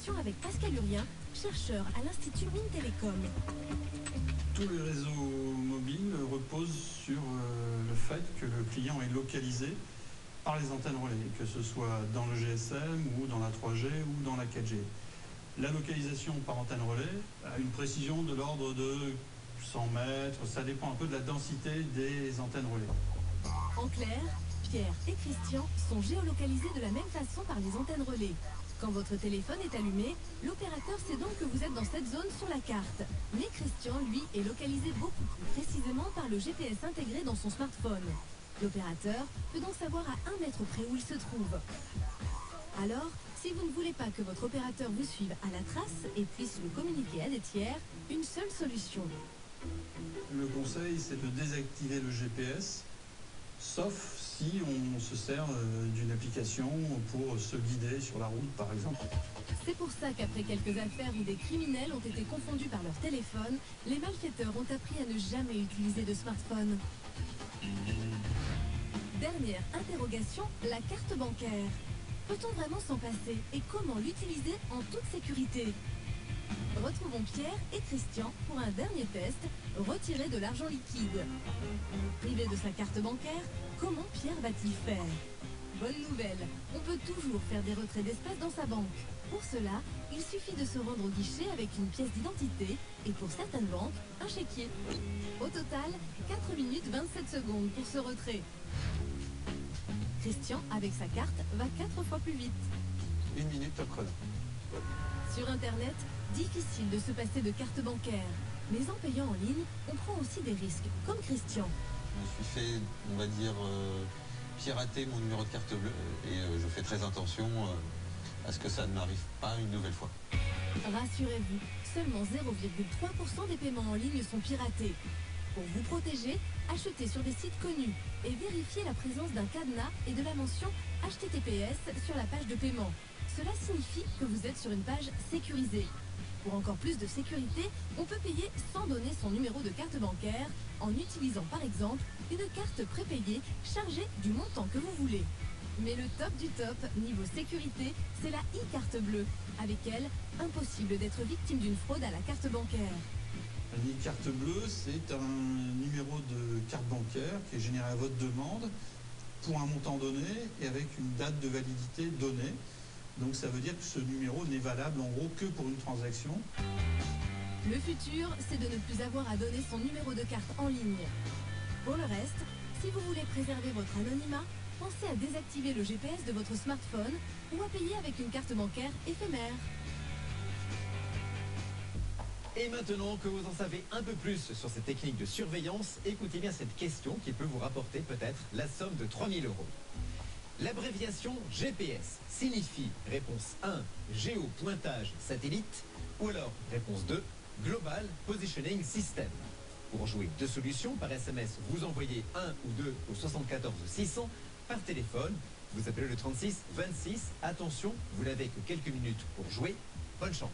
conversation avec Pascal Urien, chercheur à l'Institut Mines Télécom. Tous les réseaux mobiles reposent sur le fait que le client est localisé par les antennes relais, que ce soit dans le GSM ou dans la 3G ou dans la 4G. La localisation par antenne relais a une précision de l'ordre de 100 mètres, ça dépend un peu de la densité des antennes relais. En clair, Pierre et Christian sont géolocalisés de la même façon par les antennes relais. Quand votre téléphone est allumé, l'opérateur sait donc que vous êtes dans cette zone sur la carte. Mais Christian, lui, est localisé beaucoup plus précisément par le GPS intégré dans son smartphone. L'opérateur peut donc savoir à 1 mètre près où il se trouve. Alors, si vous ne voulez pas que votre opérateur vous suive à la trace et puisse le communiquer à des tiers, une seule solution. Le conseil, c'est de désactiver le GPS, sauf si on se sert d'une application pour se guider sur la route, par exemple. C'est pour ça qu'après quelques affaires où des criminels ont été confondus par leur téléphone, les malfaiteurs ont appris à ne jamais utiliser de smartphone. Dernière interrogation, la carte bancaire. Peut-on vraiment s'en passer et comment l'utiliser en toute sécurité? Retrouvons Pierre et Christian pour un dernier test, retirer de l'argent liquide. Privé de sa carte bancaire, comment Pierre va-t-il faire? Bonne nouvelle, on peut toujours faire des retraits d'espèces dans sa banque. Pour cela, il suffit de se rendre au guichet avec une pièce d'identité et pour certaines banques, un chéquier. Au total, 4 minutes 27 secondes pour ce retrait. Christian, avec sa carte, va 4 fois plus vite. 1 minute top chrono. Sur Internet, difficile de se passer de carte bancaire. Mais en payant en ligne, on prend aussi des risques, comme Christian. Je me suis fait, on va dire, pirater mon numéro de carte bleue et je fais très attention à ce que ça ne m'arrive pas une nouvelle fois. Rassurez-vous, seulement 0,3% des paiements en ligne sont piratés. Pour vous protéger, achetez sur des sites connus et vérifiez la présence d'un cadenas et de la mention HTTPS sur la page de paiement. Cela signifie que vous êtes sur une page sécurisée. Pour encore plus de sécurité, on peut payer sans donner son numéro de carte bancaire en utilisant par exemple une carte prépayée chargée du montant que vous voulez. Mais le top du top, niveau sécurité, c'est la e-carte bleue. Avec elle, impossible d'être victime d'une fraude à la carte bancaire. Une carte bleue, c'est un numéro de carte bancaire qui est généré à votre demande pour un montant donné et avec une date de validité donnée. Donc ça veut dire que ce numéro n'est valable en gros que pour une transaction. Le futur, c'est de ne plus avoir à donner son numéro de carte en ligne. Pour le reste, si vous voulez préserver votre anonymat, pensez à désactiver le GPS de votre smartphone ou à payer avec une carte bancaire éphémère. Et maintenant que vous en savez un peu plus sur ces techniques de surveillance, écoutez bien cette question qui peut vous rapporter peut-être la somme de 3 000 €. L'abréviation GPS signifie réponse 1, géopointage satellite, ou alors réponse 2, Global Positioning System. Pour jouer 2 solutions par SMS, vous envoyez 1 ou 2 au 74 600 par téléphone. Vous appelez le 36 26. Attention, vous n'avez que quelques minutes pour jouer. Bonne chance.